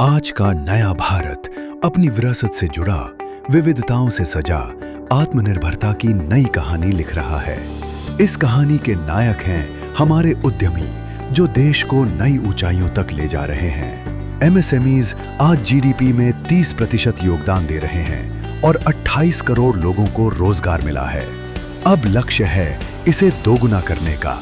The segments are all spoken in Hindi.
आज का नया भारत अपनी विरासत से जुड़ा, विविधताओं से सजा, आत्मनिर्भरता की नई कहानी लिख रहा है। इस कहानी के नायक हैं हमारे उद्यमी, जो देश को नई ऊंचाइयों तक ले जा रहे हैं। एमएसएमईज आज जीडीपी में 30% योगदान दे रहे हैं और 28 करोड़ लोगों को रोजगार मिला है। अब लक्ष्य है इसे दोगुना करने का।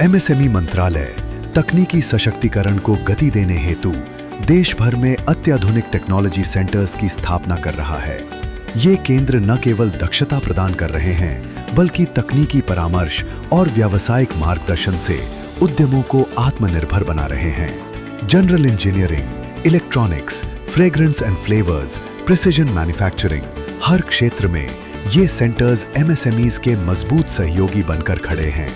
एमएसएमई मंत्रालय तकनीकी सशक्तिकरण को गति देने हेतु देश भर में अत्याधुनिक टेक्नोलॉजी सेंटर्स की स्थापना कर रहा है। ये केंद्र न केवल दक्षता प्रदान कर रहे हैं, बल्कि तकनीकी परामर्श और व्यावसायिक मार्गदर्शन से उद्यमों को आत्मनिर्भर बना रहे हैं। General engineering, electronics, fragrance and flavours, precision manufacturing, हर क्षेत्र में ये सेंटर्स एमएसएमईज के मजबूत सहयोगी बनकर खड़े हैं।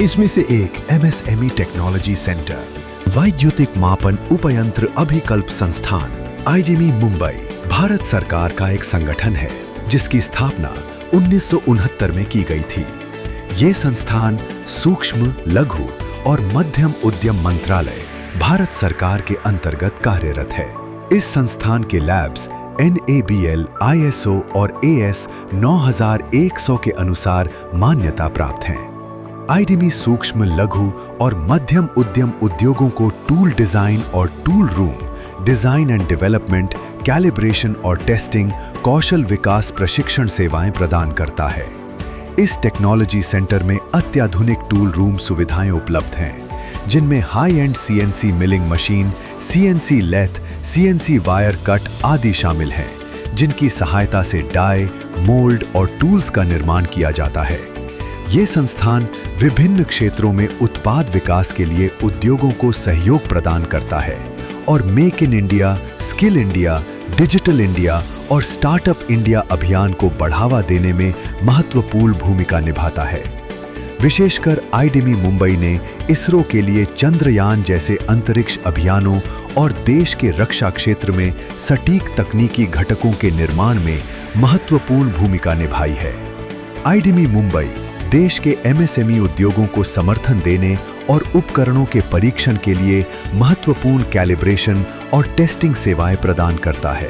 इसमें से एक एमएसएमई टेक्नोलॉजी सेंटर, वैद्युतिक मापन उपयंत्र अभिकल्प संस्थान आईडीएमई मुंबई, भारत सरकार का एक संगठन है जिसकी स्थापना 1969 में की गई थी। ये संस्थान सूक्ष्म, लघु और मध्यम उद्यम मंत्रालय, भारत सरकार के अंतर्गत कार्यरत है। इस संस्थान के लैब्स NABL, ISO और AS 9100 के अनुसार मान्यता प्राप्त हैं। आईडीएमई सूक्ष्म, लघु और मध्यम उद्यम उद्योगों को टूल डिजाइन और tool room, design and development, calibration और टेस्टिंग, कौशल विकास प्रशिक्षण सेवाएं प्रदान करता है। इस टेक्नोलॉजी सेंटर में अत्याधुनिक टूल रूम सुविधाएं उपलब्ध हैं, जिनमें high end CNC milling machine, CNC lathe, CNC wire cut आदि शामिल हैं, जिनकी सहायता से डाई, मोल्ड और टूल्स का निर्माण किया जाता है। ये संस्थान विभिन्न क्षेत्रों में उत्पाद विकास के लिए उद्योगों को सहयोग प्रदान करता है और make in India, skill India, digital India और स्टार्टअप इंडिया अभियान को बढ़ावा देने में महत्वपूर्ण भूमिका निभाता है। विशेषकर आईडीएमई मुंबई ने इसरो के लिए चंद्रयान जैसे अंतरिक्ष अभियानों और देश के रक्षा क्षेत्र में सटीक तकनीकी घटकों के निर्माण में महत्वपूर्ण भूमिका निभाई है। आईडीएमई मुंबई देश के एमएसएमई उद्योगों को समर्थन देने और उपकरणों के परीक्षण के लिए महत्वपूर्ण कैलिब्रेशन और टेस्टिंग सेवाएं प्रदान करता है।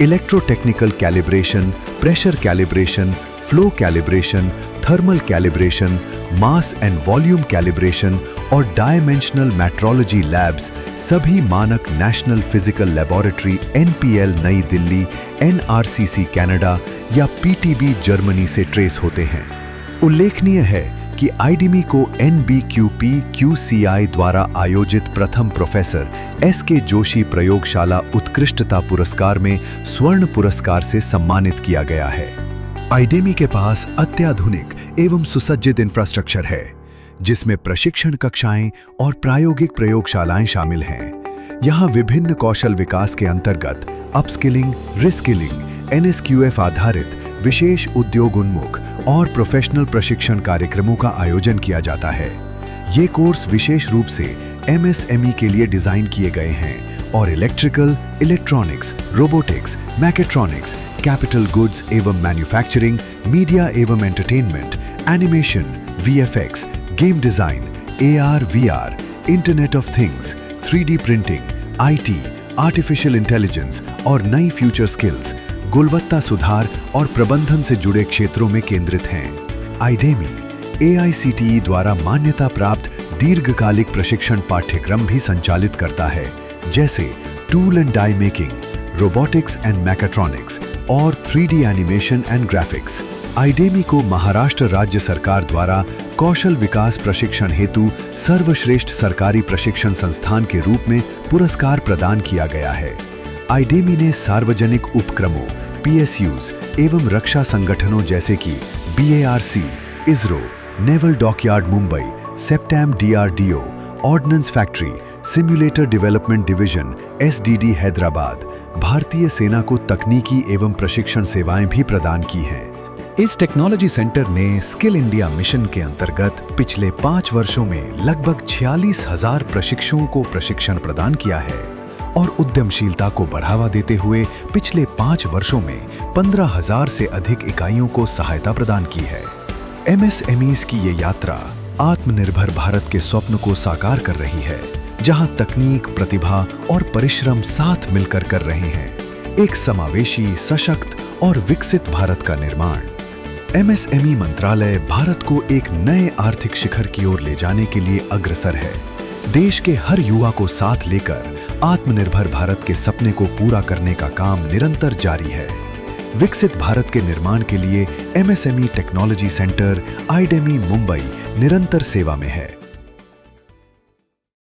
Electrotechnical calibration, pressure calibration, flow calibration, thermal calibration, mass and volume calibration और डायमेंशनल मेट्रोलॉजी लैब्स सभी मानक नेशनल फिजिकल लेबोरेटरी NPL नई दिल्ली, NRCC कनाडा या PTB जर्मनी से ट्रेस होते हैं। उल्लेखनीय है कि आईडीएमई को NBQP QCI द्वारा आयोजित प्रथम प्रोफेसर SK जोशी प्रयोगशाला उत्कृष्टता पुरस्कार में स्वर्ण पुरस्कार से सम्मानित किया गया है। आईडीएमई के पास अत्याधुनिक एवं सुसज्जित इंफ्रास्ट्रक्चर है, जिसमें प्रशिक्षण कक्षाएं और प्रायोगिक प्रयोगशालाएं शामिल हैं। यहाँ विभिन्न कौशल विकास के अंतर्गत अपस्किलिंग, रिस्किलिंग, NSQF आधारित विशेष उद्योग उन्मुख और प्रोफेशनल प्रशिक्षण कार्यक्रमों का आयोजन किया जाता है। ये कोर्स विशेष रूप से MSME के लिए डिजाइन किए गए हैं और electrical, electronics, robotics, mechatronics, capital goods एवं मैन्युफैक्चरिंग, मीडिया एवं entertainment, animation, VFX, game design, AR, VR, internet of things, 3D printing, IT, artificial intelligence और नई फ्यूचर स्किल्स, गुणवत्ता सुधार और प्रबंधन से जुड़े क्षेत्रों में केंद्रित हैं। आईडीएमई AICTE द्वारा मान्यता प्राप्त दीर्घकालिक प्रशिक्षण पाठ्यक्रम भी संचालित करता है, जैसे tool and die making, robotics and mechatronics और 3D एनिमेशन एंड ग्राफिक्स। आईडीएमई को महाराष्ट्र राज्य सरकार द्वारा कौशल विकास प्रशिक्षण हेतु सर्वश्रेष्ठ सरकारी प्रशिक्षण संस्थान के रूप में पुरस्कार प्रदान किया गया है। आईडीएमई ने सार्वजनिक उपक्रमों, PSUs एवं रक्षा संगठनों जैसे कि BARC, ISRO, naval dockyard Mumbai, सेप्टेम DRDO, ordnance factory, simulator development division SDD Hyderabad, भारतीय सेना को तकनीकी एवं प्रशिक्षण सेवाएं भी प्रदान की हैं। इस टेक्नोलॉजी सेंटर ने स्किल इंडिया मिशन के अंतर्गत पिछले 5 वर्षों में लगभग 46,000 प्रशिक्षुओं को प्रशिक्षण प्रदान किया है और उद्यमशीलता को बढ़ावा देते हुए पिछले 5 वर्षों में 15,000 से अधिक इकाइयों को सहायता प्रदान की है। एमएसएमईज की ये यात्रा आत्मनिर्भर भारत के स्वप्न को साकार कर रही है, जहां तकनीक, प्रतिभा और परिश्रम साथ मिलकर कर रहे हैं एक समावेशी, सशक्त और विकसित भारत का निर्माण। एमएसएमई मंत्रालय भारत को एक नए आर्थिक शिखर की ओर ले जाने के लिए अग्रसर है। देश के हर युवा को साथ लेकर आत्मनिर्भर भारत के सपने को पूरा करने का काम निरंतर जारी है। विकसित भारत के निर्माण के लिए एमएसएमई टेक्नोलॉजी सेंटर आईडेमी मुंबई निरंतर सेवा में है।